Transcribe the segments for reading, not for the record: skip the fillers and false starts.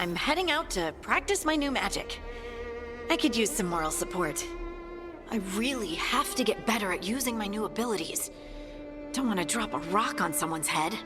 I'm heading out to practice my new magic. I could use some moral support. I really have to get better at using my new abilities. Don't want to drop a rock on someone's head.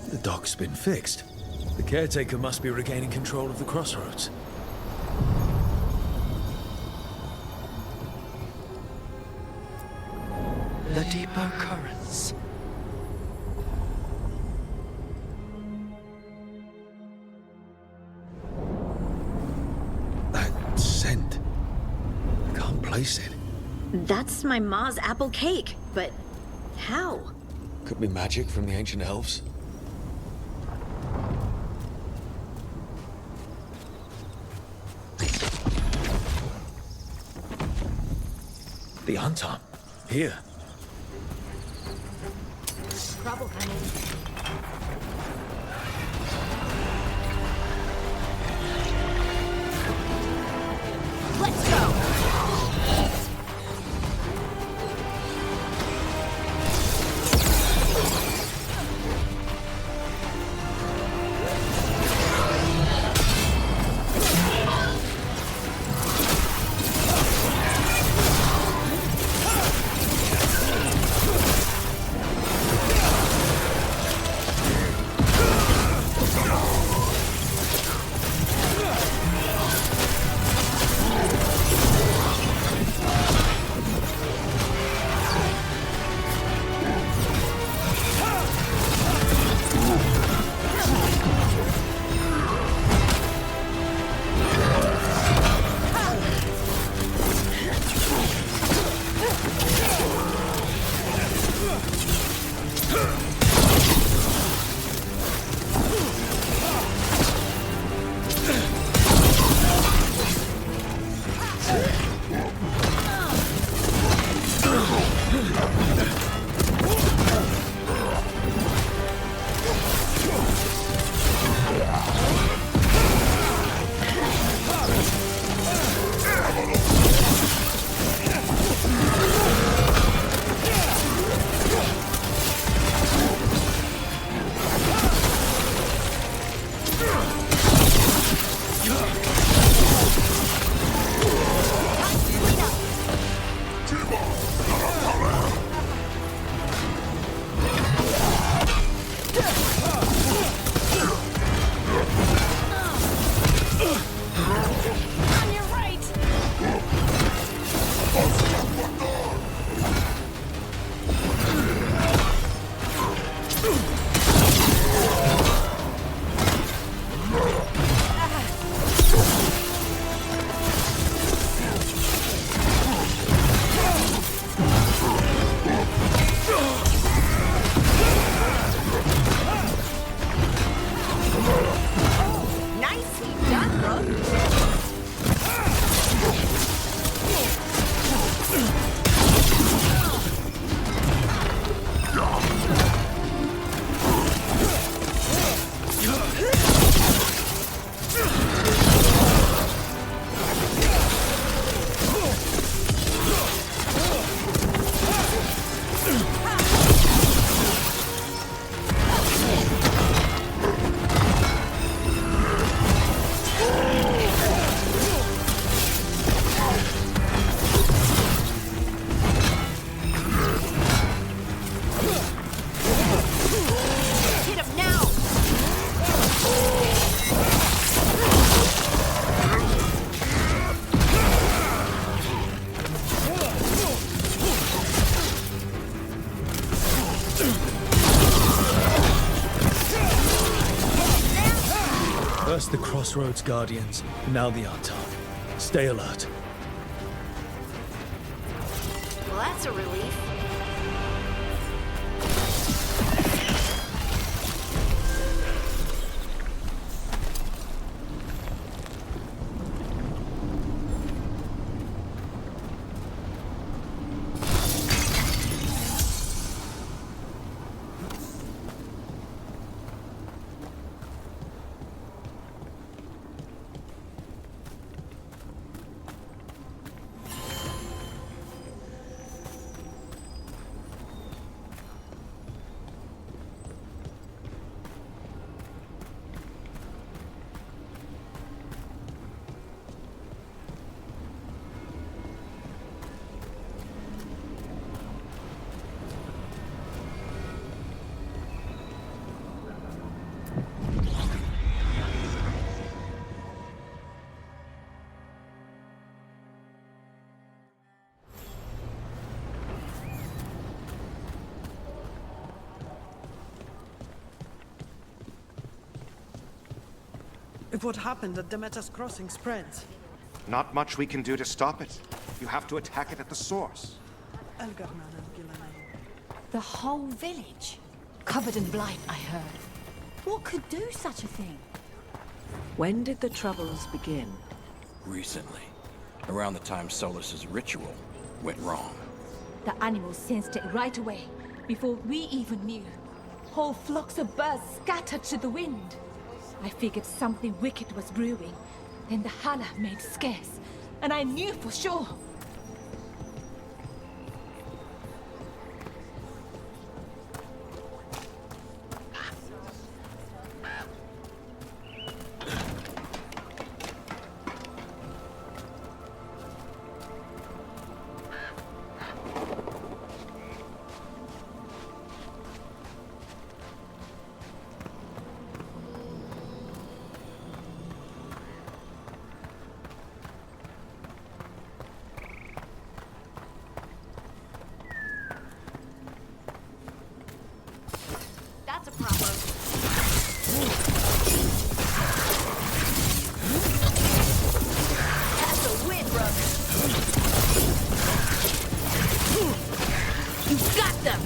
The dock's been fixed. The caretaker must be regaining control of the crossroads. The deeper currents. That scent. I can't place it. That's my ma's apple cake, but how? Could be magic from the ancient elves. The Anton. Here. Trouble coming. Let's go! First the Crossroads Guardians, now the Artark. Stay alert. Well, that's a relief. If what happened at Demeter's Crossing spreads, Not much we can do to stop it. You have to attack it at the source. Elgarman and Gillenay. The whole village? Covered in blight, I heard. What could do such a thing? When did the troubles begin? Recently. Around the time Solus's ritual went wrong. The animals sensed it right away, before we even knew. Whole flocks of birds scattered to the wind. I figured something wicked was brewing. Then the Hala made scarce, and I knew for sure. That's a problem. That's a wind rug. You got them!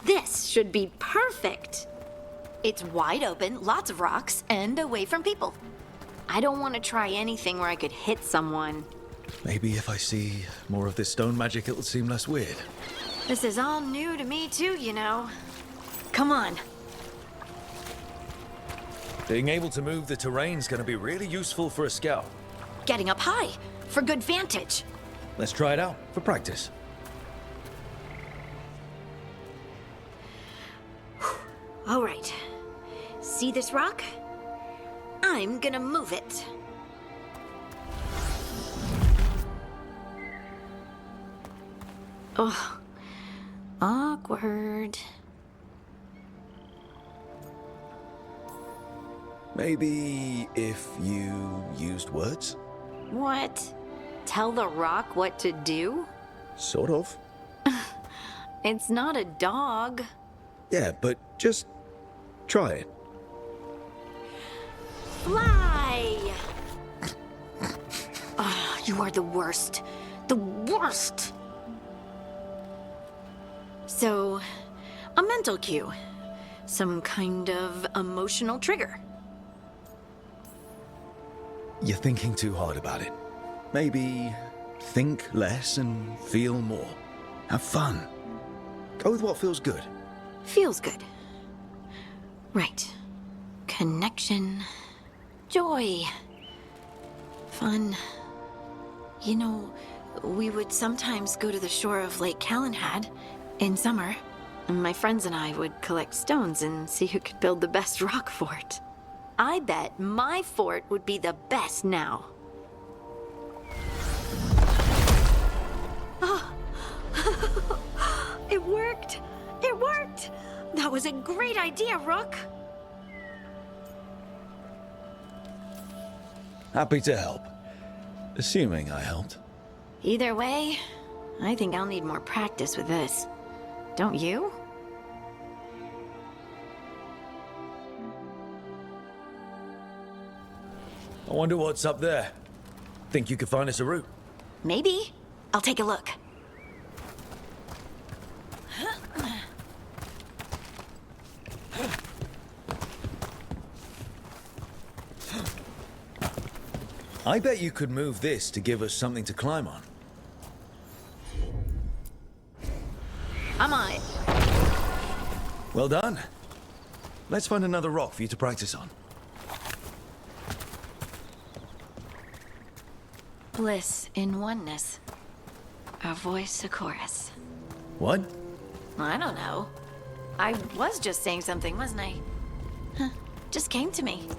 This should be perfect. It's wide open, lots of rocks, and away from people. I don't want to try anything where I could hit someone. Maybe if I see more of this stone magic, it'll seem less weird. This is all new to me too, you know. Come on. Being able to move the terrain's gonna be really useful for a scout. Getting up high, for good vantage. Let's try it out for practice. All right. See this rock? I'm gonna move it. Oh, awkward. Maybe if you used words? What? Tell the rock what to do? Sort of. It's not a dog. Yeah, but just try it. Fly! Ah, you are the worst. The worst! So, a mental cue. Some kind of emotional trigger. You're thinking too hard about it. Maybe Think less and feel more. Have fun. Go with what feels good. Feels good. Right. Connection. Joy. Fun. You know, we would sometimes go to the shore of Lake Calenhad in summer. My friends and I would collect stones and see who could build the best rock fort. I bet my fort would be the best now. Oh. It worked! It worked! That was a great idea, Rook! Happy to help. Assuming I helped. Either way, I think I'll need more practice with this. Don't you? I wonder what's up there. Think you could find us a route? Maybe. I'll take a look. I bet you could move this to give us something to climb on. I'm on it. Well done. Let's find another rock for you to practice on. Bliss in oneness. A voice, a chorus. What? I don't know. I was just saying something, wasn't I? Huh. Just came to me.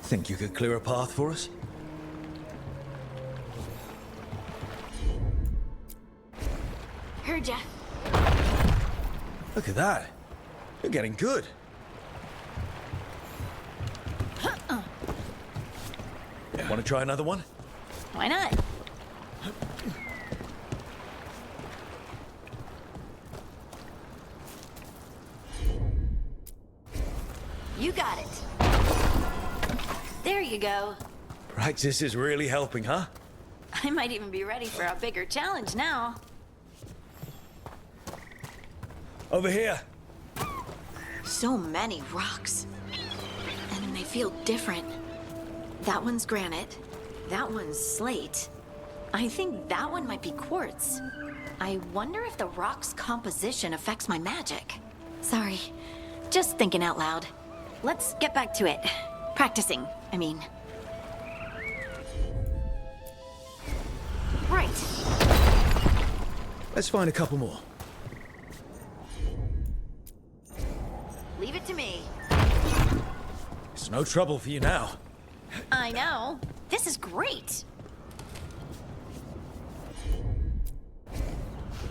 Think you could clear a path for us? Heard ya. Look at that. You're getting good. Want to try another one? Why not? You got it. There you go. Practice is really helping, huh? I might even be ready for a bigger challenge now. Over here. So many rocks. And they feel different. That one's granite. That one's slate. I think that one might be quartz. I wonder if the rock's composition affects my magic. Sorry. Just thinking out loud. Let's get back to it. Practicing, I mean. Right. Let's find a couple more. Leave it to me. It's no trouble for you now. I know. This is great.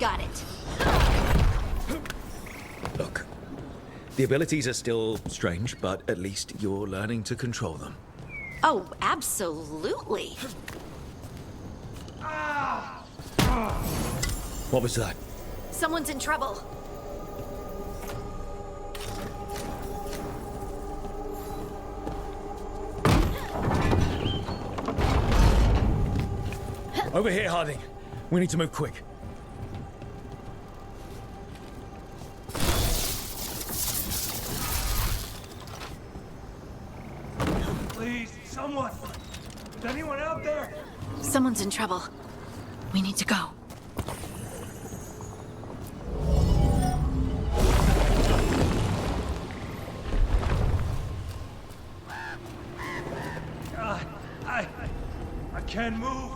Got it. Look, the abilities are still strange, but at least you're learning to control them. Oh, absolutely. What was that? Someone's in trouble. Over here, Harding. We need to move quick. Please, someone! Is anyone out there? Someone's in trouble. We need to go. I can't move.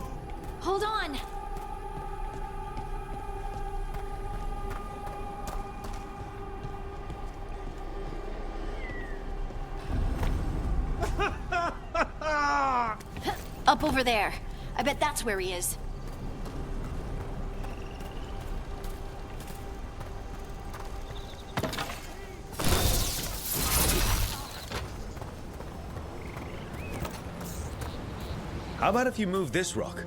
Hold on. Up over there. I bet that's where he is. How about if you move this rock?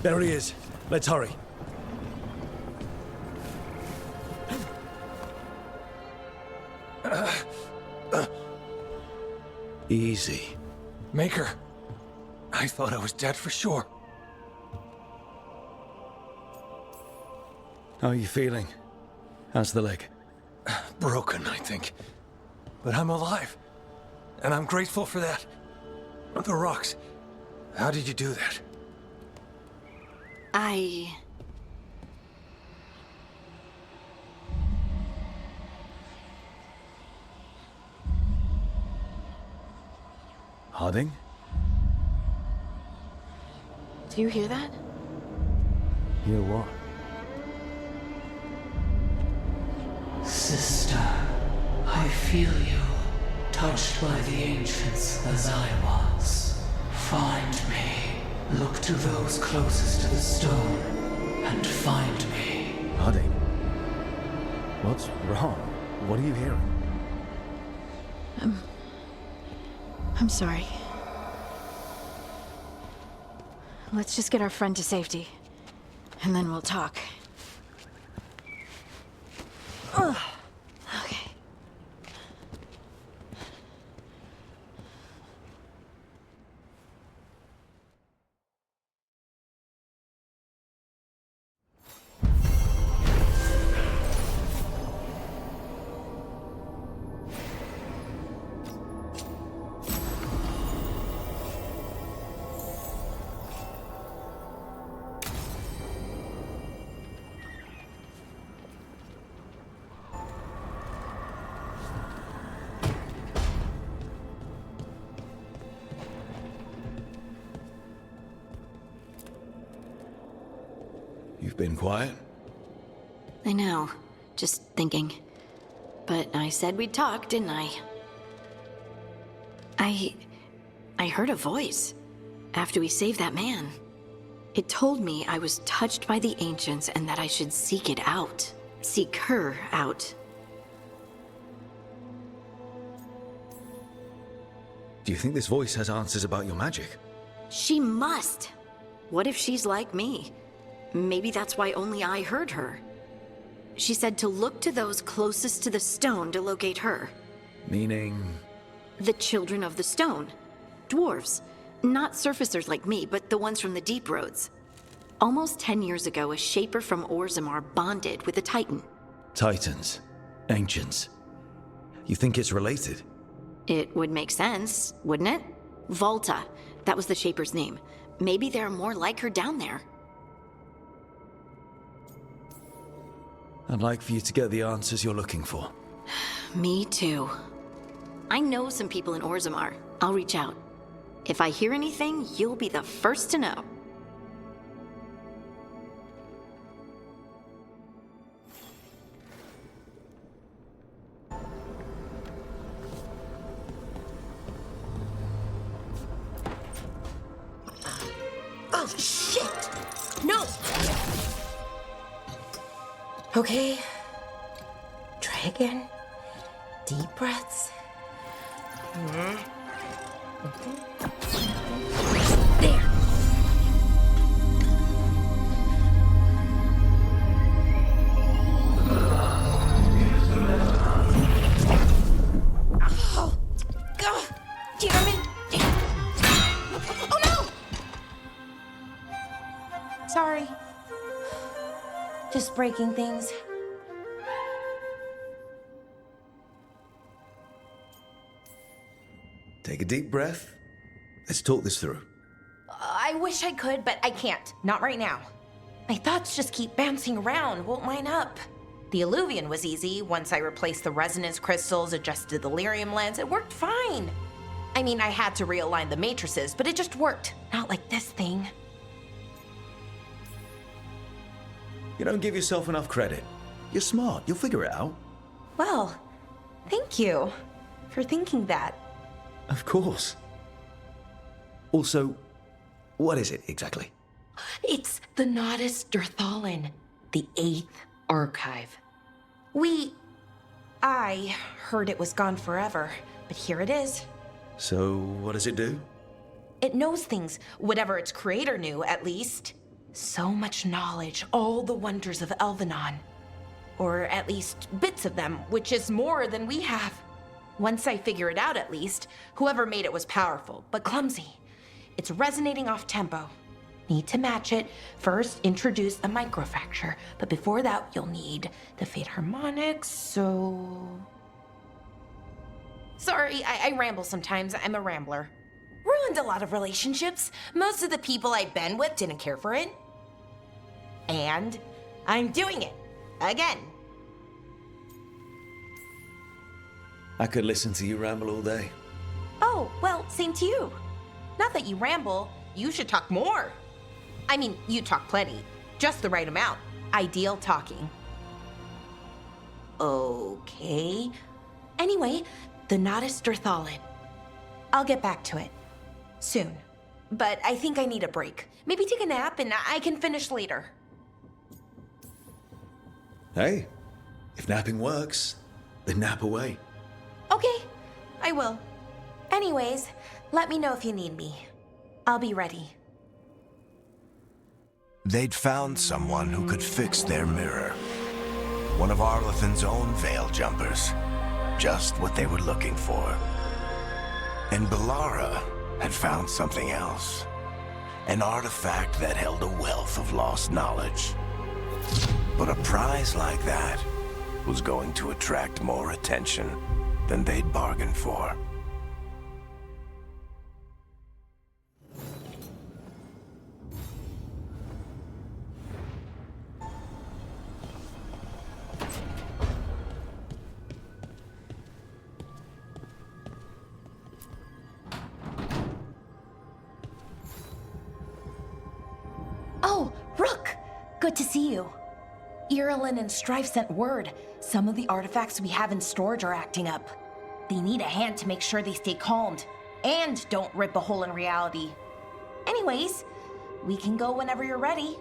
There he is. Let's hurry. Easy. Maker, I thought I was dead for sure. How are you feeling? How's the leg? Broken, I think. But I'm alive. And I'm grateful for that. The rocks. How did you do that? Harding? Do you hear that? Hear what? Sister, I feel you, touched by the ancients as I was. Find me. Look to those closest to the stone, and find me. Harding? What's wrong? What are you hearing? I'm sorry. Let's just get our friend to safety, and then we'll talk. Ugh. Okay. You've been quiet? I know. Just thinking. But I said we'd talk, didn't I? I heard a voice after we saved that man. It told me I was touched by the ancients and that I should seek it out. Seek her out. Do you think this voice has answers about your magic? She must! What if she's like me? Maybe that's why only I heard her. She said to look to those closest to the stone to locate her. Meaning? The children of the stone. Dwarves. Not surfacers like me, but the ones from the deep roads. Almost 10 years ago, a shaper from Orzammar bonded with a titan. Titans. Ancients. You think it's related? It would make sense, wouldn't it? Volta. That was the shaper's name. Maybe there are more like her down there. I'd like for you to get the answers you're looking for. Me too. I know some people in Orzammar. I'll reach out. If I hear anything, you'll be the first to know. Oh, shit! No! Okay. Try again. Deep breaths. There. Oh, God, damn it! Oh no! Sorry. Just breaking things. Take a deep breath. Let's talk this through. I wish I could, but I can't. Not right now. My thoughts just keep bouncing around, won't line up. The Illuvian was easy. Once I replaced the resonance crystals, adjusted the lyrium lens, it worked fine. I mean, I had to realign the matrices, but it just worked. Not like this thing. You don't give yourself enough credit. You're smart. You'll figure it out. Well, thank you for thinking that. Of course. Also, what is it exactly? It's the Nodus Durthalin, the 8th archive. I heard it was gone forever, but here it is. So, what does it do? It knows things, whatever its creator knew, at least. So much knowledge, all the wonders of Elvenon. Or at least bits of them, which is more than we have. Once I figure it out, at least, whoever made it was powerful, but clumsy. It's resonating off tempo. Need to match it. First, introduce a microfracture. But before that, you'll need the fade harmonics, so... Sorry, I ramble sometimes. I'm a rambler. Ruined a lot of relationships. Most of the people I've been with didn't care for it. And I'm doing it. Again. I could listen to you ramble all day. Oh, well, same to you. Not that you ramble, you should talk more. I mean, you talk plenty. Just the right amount. Ideal talking. Okay. Anyway, the Nodus Drathalin. I'll get back to it. Soon. But I think I need a break. Maybe take a nap and I can finish later. Hey, if napping works, then nap away. Okay, I will. Anyways, let me know if you need me. I'll be ready. They'd found someone who could fix their mirror. One of Arlathan's own Veil Jumpers. Just what they were looking for. And Bellara had found something else. An artifact that held a wealth of lost knowledge. But a prize like that was going to attract more attention than they'd bargained for. Oh, Rook! Good to see you. Irulan and Strife sent word. Some of the artifacts we have in storage are acting up. They need a hand to make sure they stay calmed. And don't rip a hole in reality. Anyways, we can go whenever you're ready.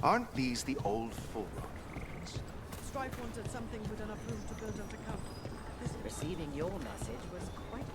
Aren't these the old full road fields? Strife wanted something with enough room to build onto camp. Receiving your message was quite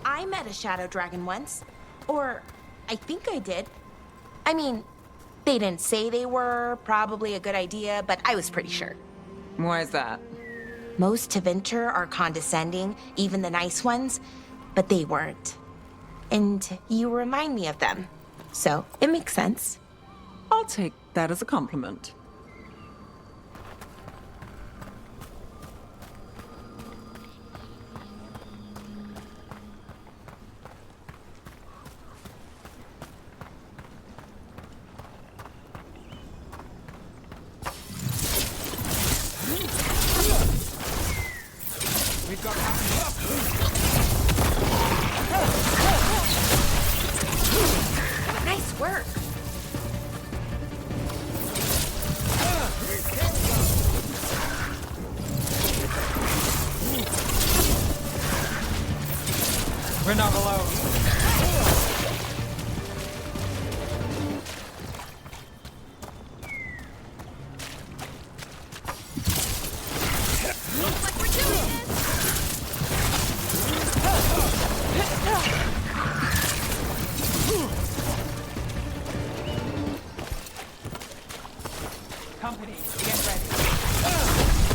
I met a shadow dragon once. Or, I think I did. I mean, they didn't say they were probably a good idea, but I was pretty sure. Why is that? Most Tevinter are condescending, even the nice ones, but they weren't. And you remind me of them. So, it makes sense. I'll take that as a compliment. Nice work. We're not alone. Looks like we're doing Company, get ready.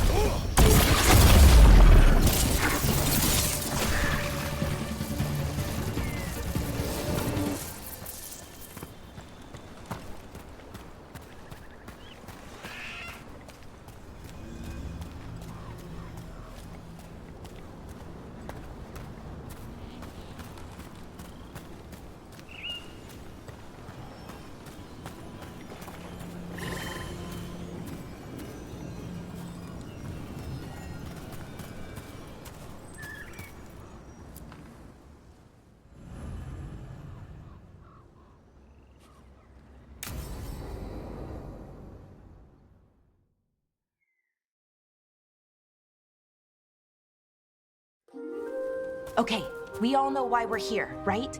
Okay, we all know why we're here, right?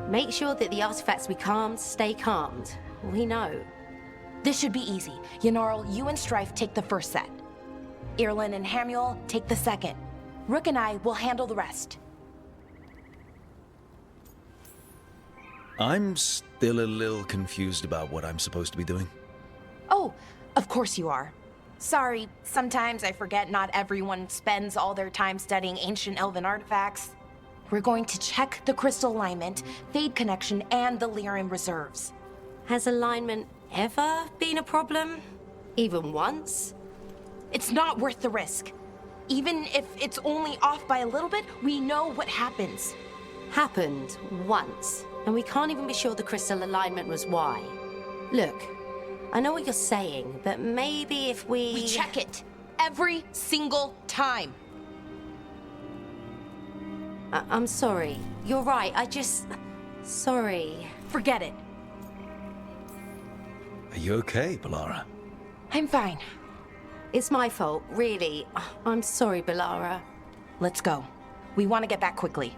Make sure that the artifacts we calmed stay calmed. We know. This should be easy. Yanarl, you and Strife take the first set. Irlin and Hamuel take the second. Rook and I will handle the rest. I'm still a little confused about what I'm supposed to be doing. Oh, of course you are. Sorry, sometimes I forget not everyone spends all their time studying ancient elven artifacts. We're going to check the crystal alignment, fade connection, and the lyrium reserves. Has alignment ever been a problem? Even once? It's not worth the risk. Even if it's only off by a little bit, we know what happens. Happened once, and we can't even be sure the crystal alignment was why. Look, I know what you're saying, but maybe if We check it every single time. I'm sorry. You're right, Sorry. Forget it. Are you okay, Bellara? I'm fine. It's my fault, really. I'm sorry, Bellara. Let's go. We want to get back quickly.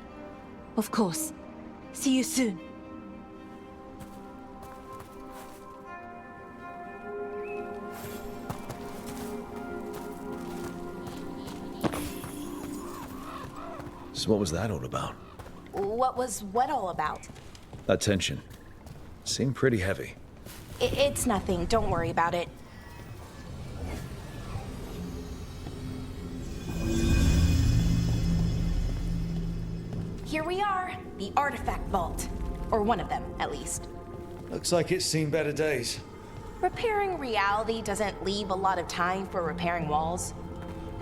Of course. See you soon. So what was that all about? What was what all about? That tension. Seemed pretty heavy. It's nothing. Don't worry about it. Here we are, the artifact vault. Or one of them, at least. Looks like it's seen better days. Repairing reality doesn't leave a lot of time for repairing walls.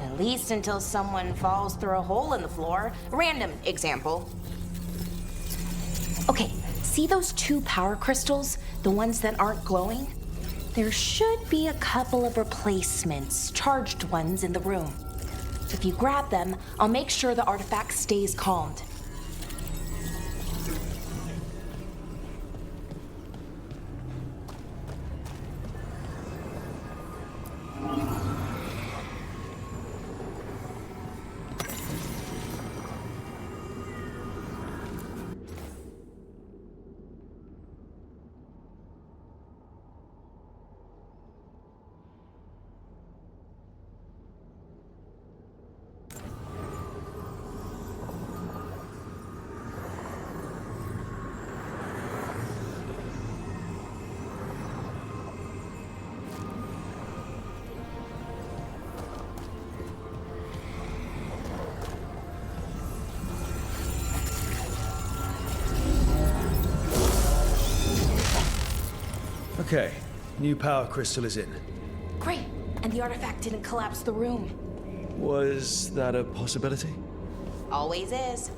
At least until someone falls through a hole in the floor. Random example. Okay, see those 2 power crystals? The ones that aren't glowing? There should be a couple of replacements, charged ones in the room. If you grab them, I'll make sure the artifact stays calmed. Okay, new power crystal is in. Great, and the artifact didn't collapse the room. Was that a possibility? Always is.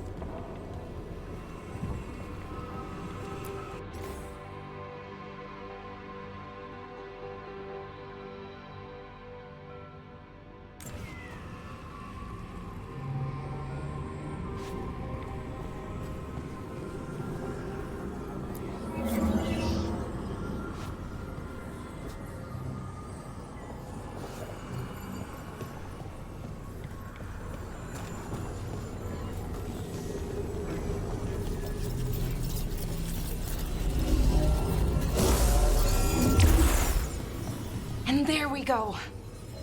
And there we go.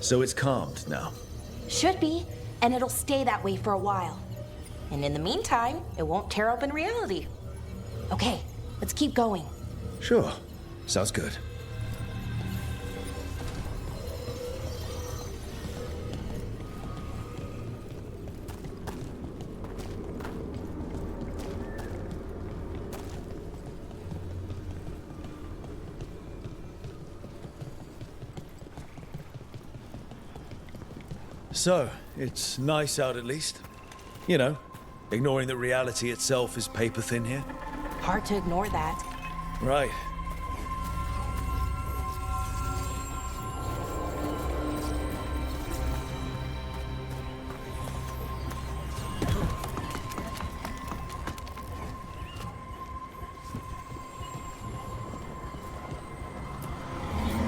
So it's calmed now. Should be, and it'll stay that way for a while. And in the meantime, it won't tear open reality. Okay, let's keep going. Sure. Sounds good. So, it's nice out at least. You know, ignoring that reality itself is paper thin here. Hard to ignore that. Right.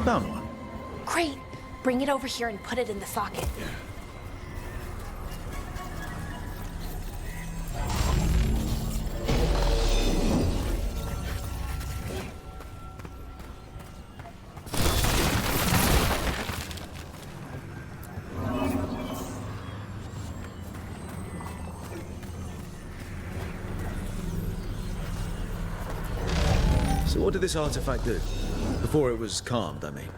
Found one. Great. Bring it over here and put it in the socket. So what did this artifact do? Before it was calmed, I mean.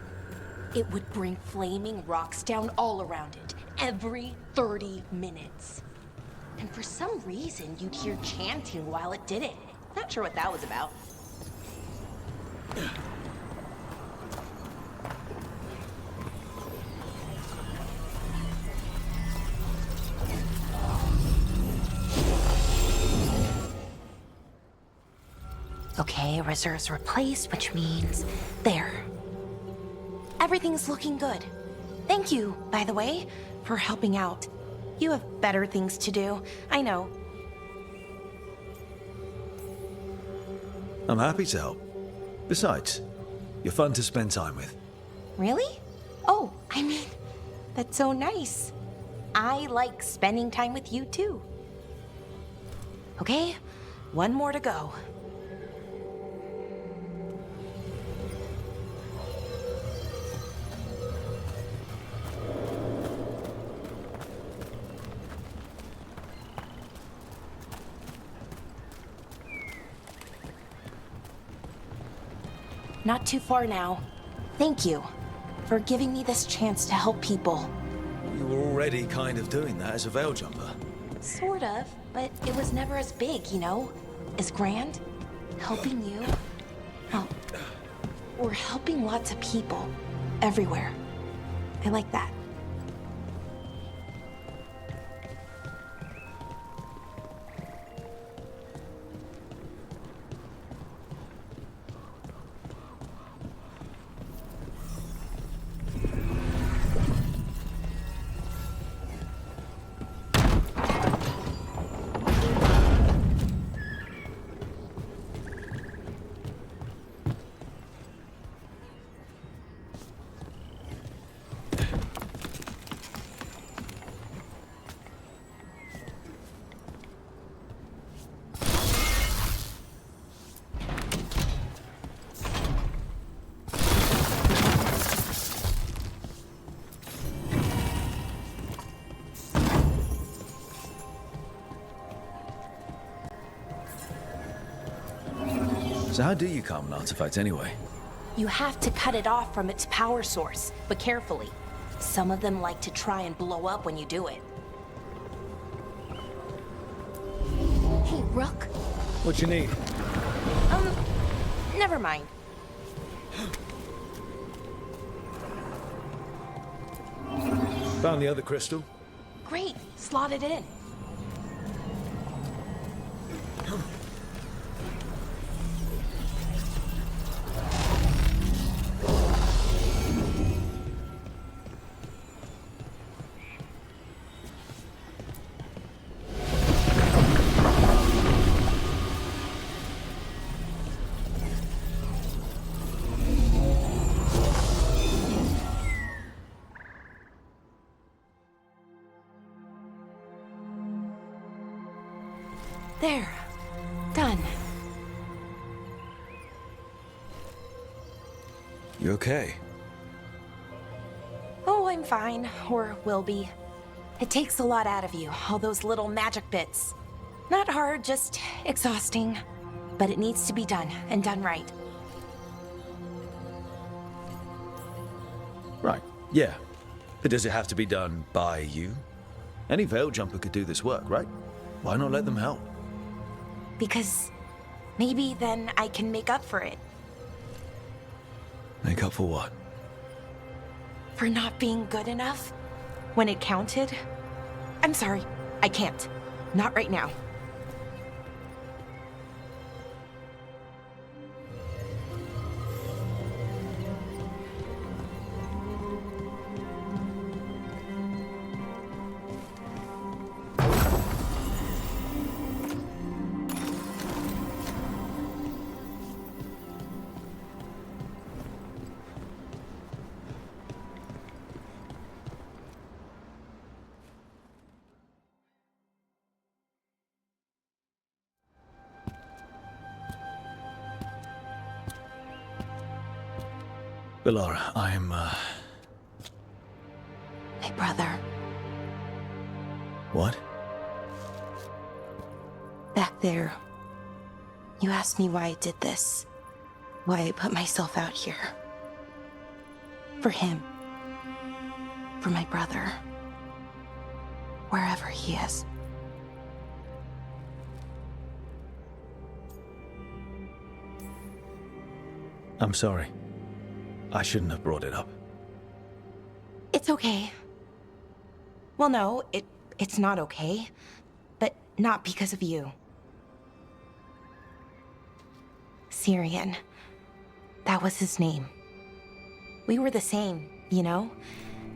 It would bring flaming rocks down all around it, every 30 minutes. And for some reason, you'd hear chanting while it did it. Not sure what that was about. Okay, reserves replaced, which means there. Everything's looking good. Thank you, by the way, for helping out. You have better things to do, I know. I'm happy to help. Besides, you're fun to spend time with. Really? Oh, I mean, that's so nice. I like spending time with you too. Okay, one more to go. Not too far now. Thank you for giving me this chance to help people. You were already kind of doing that as a veil jumper. Sort of, but it was never as big, you know? As grand. Helping you. Oh. Or helping lots of people. Everywhere. I like that. So how do you calm an artifact anyway? You have to cut it off from its power source, but carefully. Some of them like to try and blow up when you do it. Hey, Rook. What you need? Never mind. Found the other crystal. Great, slot it in. There. Done. You okay? Oh, I'm fine. Or will be. It takes a lot out of you, all those little magic bits. Not hard, just exhausting. But it needs to be done, and done right. Right, yeah. But does it have to be done by you? Any veil jumper could do this work, right? Why not let them help? Because maybe then I can make up for it. Make up for what? For not being good enough when it counted. I'm sorry, I can't. Not right now. Bellara, I'm, My brother. What? Back there. You asked me why I did this. why I put myself out here. For him. For my brother. Wherever he is. I'm sorry. I shouldn't have brought it up. It's okay. Well, no, it's not okay. But not because of you. Syrian. That was his name. We were the same, you know?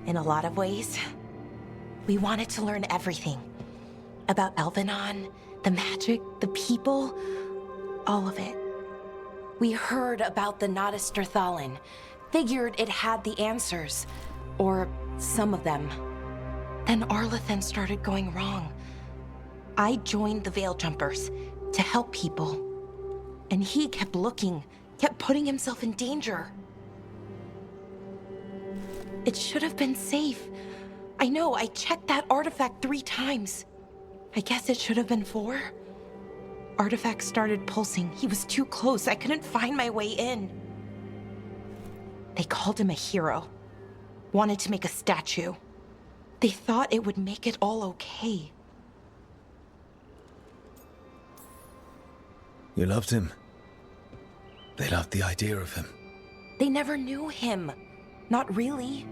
In a lot of ways. We wanted to learn everything. About Elvenon, the magic, the people, all of it. We heard about the Notisterthalin, figured it had the answers, or some of them. Then Arlathan started going wrong. I joined the Veil Jumpers to help people. And he kept looking, kept putting himself in danger. It should have been safe. I know, I checked that artifact 3 times. I guess it should have been 4. Artifact started pulsing. He was too close. I couldn't find my way in. They called him a hero. Wanted to make a statue. They thought it would make it all okay. You loved him. They loved the idea of him. They never knew him. Not really.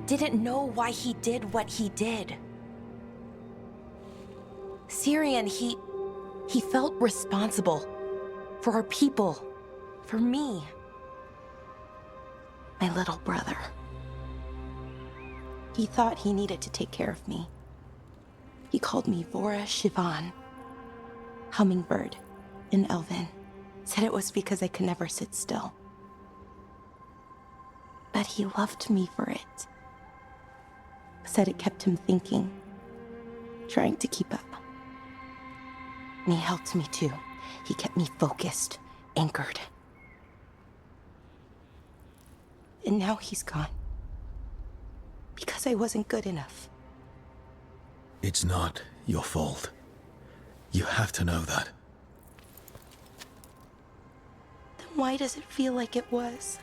Didn't know why he did what he did. Syrian, he felt responsible. For our people. For me. My little brother. He thought he needed to take care of me. He called me Vora Shivan. Hummingbird in Elven. Said it was because I could never sit still. But he loved me for it. Said it kept him thinking. Trying to keep up. And he helped me too. He kept me focused, anchored. And now he's gone. Because I wasn't good enough. It's not your fault. You have to know that. Then why does it feel like it was?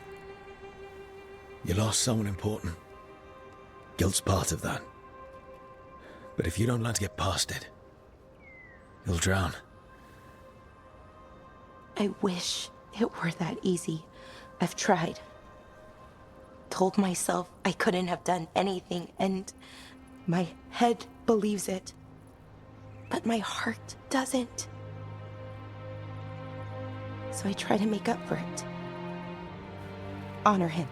You lost someone important. Guilt's part of that. But if you don't learn to get past it, you'll drown. I wish it were that easy. I've tried. Told myself I couldn't have done anything, and my head believes it. But my heart doesn't. So I try to make up for it. Honor him.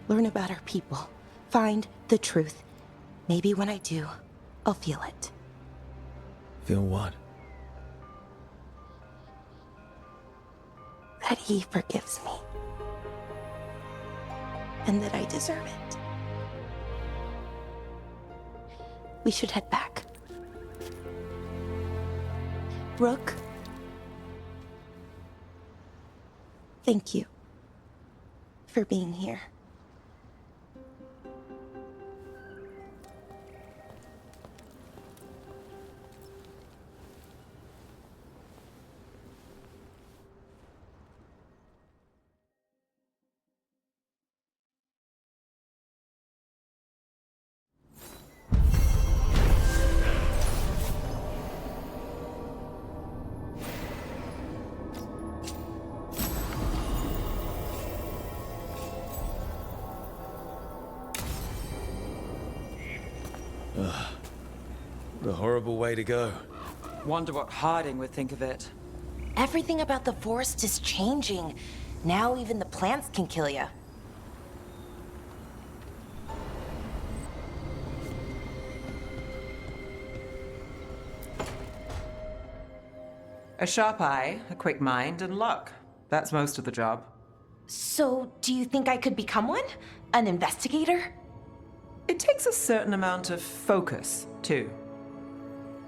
Learn about our people. Find the truth. Maybe when I do, I'll feel it. Feel what? That he forgives me. And that I deserve it. We should head back. Rook. Thank you for being here. The horrible way to go. Wonder what Harding would think of it. Everything about the forest is changing. Now even the plants can kill you. A sharp eye, a quick mind, and luck. That's most of the job. So, do you think I could become one? An investigator? It takes a certain amount of focus, too.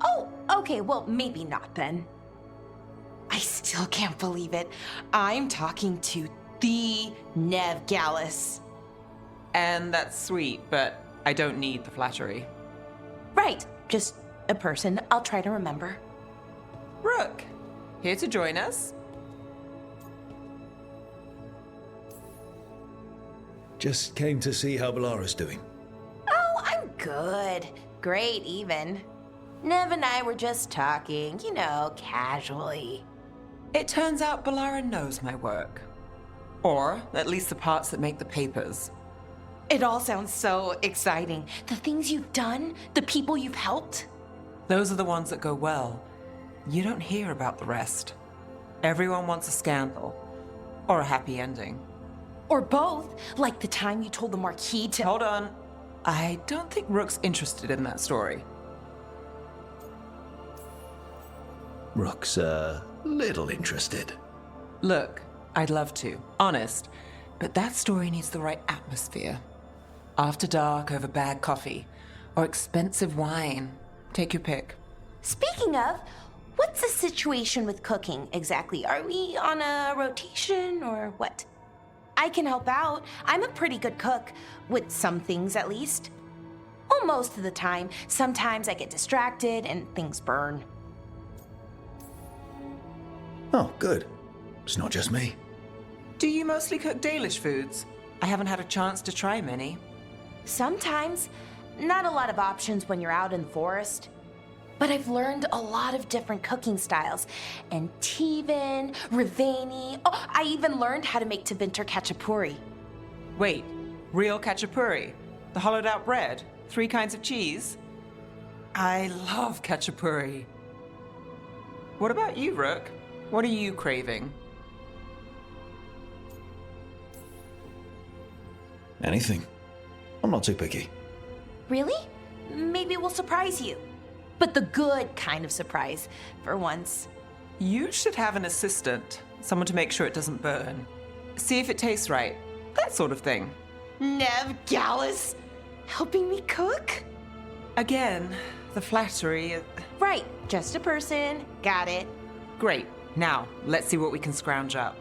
Oh, okay, well, maybe not then. I still can't believe it. I'm talking to the Nev Gallus. And that's sweet, but I don't need the flattery. Right, just a person I'll try to remember. Rook, here to join us? Just came to see how Belara's doing. Oh, I'm good. Great, even. Nev and I were just talking, you know, casually. It turns out Belara knows my work. Or at least the parts that make the papers. It all sounds so exciting. The things you've done, the people you've helped. Those are the ones that go well. You don't hear about the rest. Everyone wants a scandal. Or a happy ending. Or both, like the time you told the Marquis to— Hold on. I don't think Rook's interested in that story. Rook's a little interested. Look, I'd love to, honest. But that story needs the right atmosphere. After dark over bad coffee. Or expensive wine. Take your pick. Speaking of, what's the situation with cooking exactly? Are we on a rotation or what? I can help out. I'm a pretty good cook, with some things at least. Well, most of the time. Sometimes I get distracted and things burn. Oh, good. It's not just me. Do you mostly cook Dalish foods? I haven't had a chance to try many. Sometimes. Not a lot of options when you're out in the forest. But I've learned a lot of different cooking styles. And Tevan, Rivani. Oh, I even learned how to make Tevinter Khachapuri. Wait, real Khachapuri? The hollowed out bread? 3 kinds of cheese? I love Khachapuri. What about you, Rook? What are you craving? Anything. I'm not too picky. Really? Maybe we'll surprise you. But the good kind of surprise, for once. You should have an assistant. Someone to make sure it doesn't burn. See if it tastes right. That sort of thing. Nev Gallus? Helping me cook? Again, the flattery. Right, just a person. Got it. Great. Now, let's see what we can scrounge up.